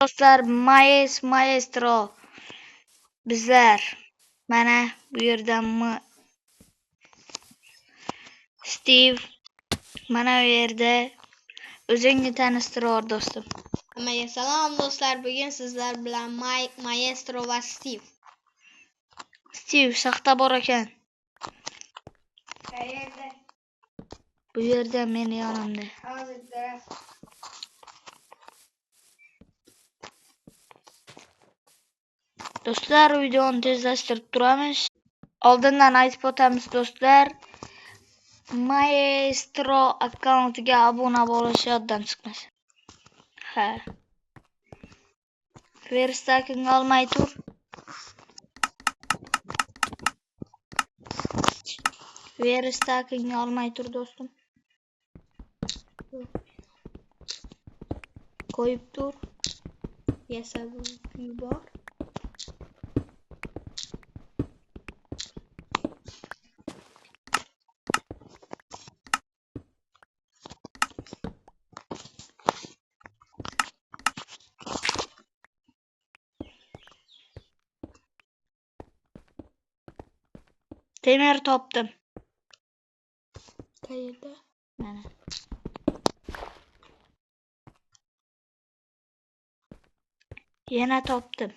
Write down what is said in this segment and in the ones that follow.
Dostlar, Maestro bizlar. Mana bu yerda Steve, mana bu yerda o'zingni tanishtir do'stim. Hammaga salom do'stlar. Bugun sizlar bilan Maestro va Steve. Steve saxta bor ekan. Qayerda? Bu yerda meni yonimda. Hozirda. Do'stlar, videoni tezlashtirib turamiz. Oldindan aytib o'tamiz do'stlar. Maestro akkauntiga obuna bo'lish yoddan chiqmasin. Ha. Verstaking olmay tur. Verstaking olmay tur do'stim. Qo'yib tur. Yasab yubor. Temir topdim. Qayerda? Mana. Yana topdim.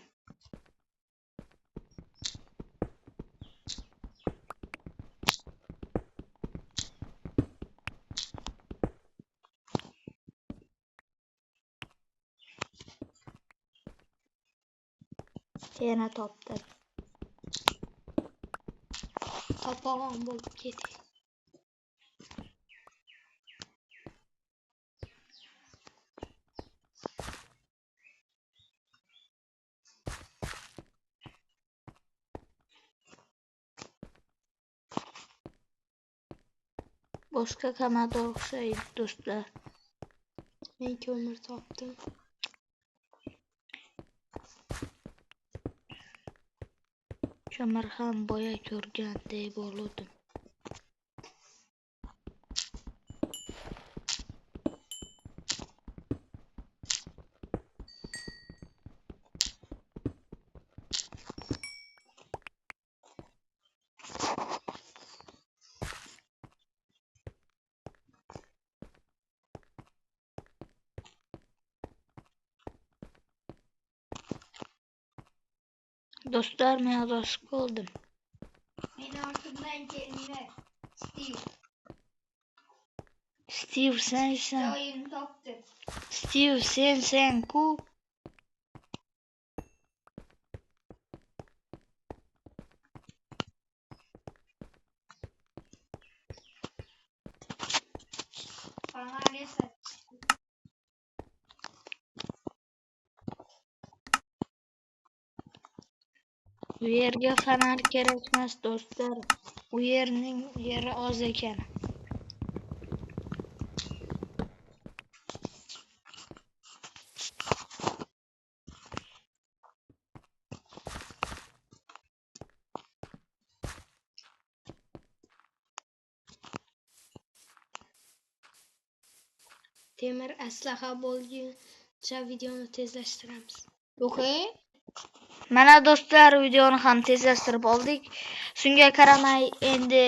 Yana topdim. Topag'on bo'lib ketdi. Boshqa kamada o'xshaydi do'stlar. Men ko'mir topdim. Ko'mir ham boya ko'rganday bo'ldim. Do'stlar, men adashib qoldim. Meni ortimdan kelinglar. Steve. Steve sensan. Joyini topdim. Steve sen-ku. Fanar yasab. Bu yerga fanar kerak emas do'stlar. U yerning yeri oz ekan. Temir aslaha bo'lguncha videoni tezlashtiramiz. O'xey? Mana do'stlar, videoni ham tezlashtirib oldik. Shunga qaramay endi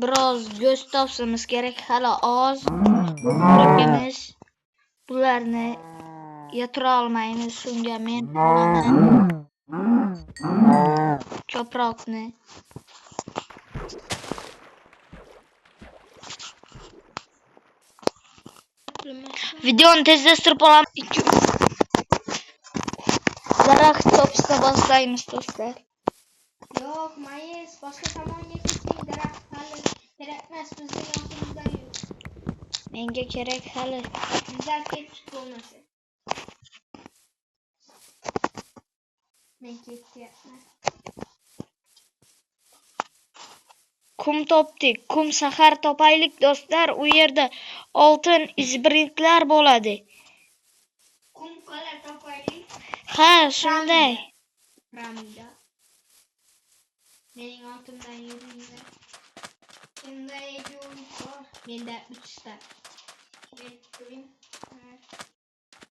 biroz go'sht topishimiz kerak. Hali oz. Lekin bularni yatira olmaymiz. Shunga men olaman ko'proqni. Videoni tezlashtirib olamiz. Daraxt topishga boshlaymiz do'stlar. Yo'q, Mayes, boshqa tomonga ketdik. Daraxt hali kerak emas, bizning ortimizda yur. Menga kerak hali. Bizlar ketdik bo'lmasa. Men ketyapman. Kum topdik. Kum shahar topaylik do'stlar. U yerda oltin izbriklar bo'ladi. Kum qala topaylik. Ha, shunday. Ramda. Mening ortimdan yuringlar. Kimda yo'l bor? Menda 3 ta.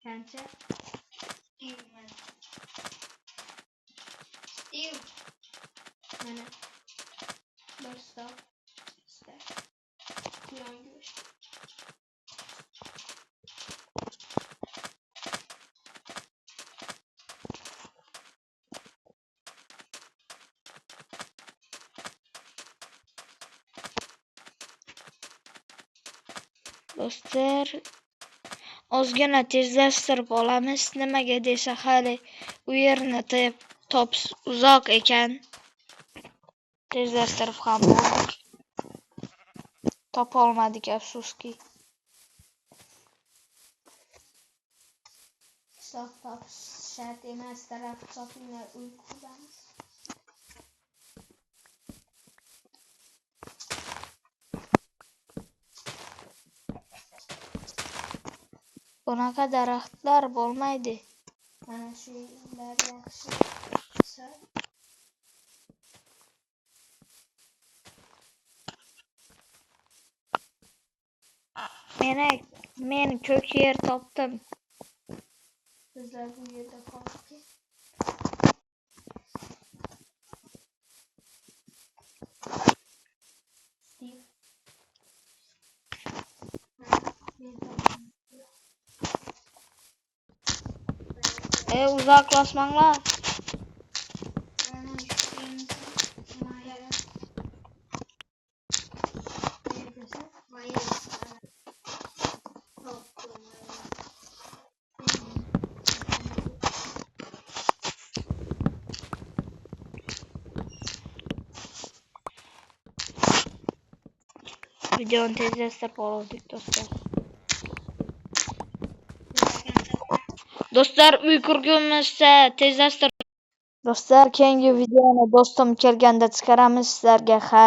Qancha? Do'stlar, ozgina tezlashtirib olamiz. Nimaga desa, hali u yerni top uzoq ekan. Tezlashtirib ham bo'ldik. Topolmadik, afsuski. Hisob topish shart emas, taraf hisobinglar uyqudamiz. Bunaqa daraxtlar bo'lmaydi. Mana shular yaxshi. Men ko'k yer topdim. Bizlar bu yerda qoldik. Uzoqlashmanglar. Videoni tezlashtirib oldik, do'stlar. Do'stlar, uy qurgunimizda tezlashtir. Do'stlar, keyingi videoni do'stim kelganda chiqaramiz sizlarga. Hay.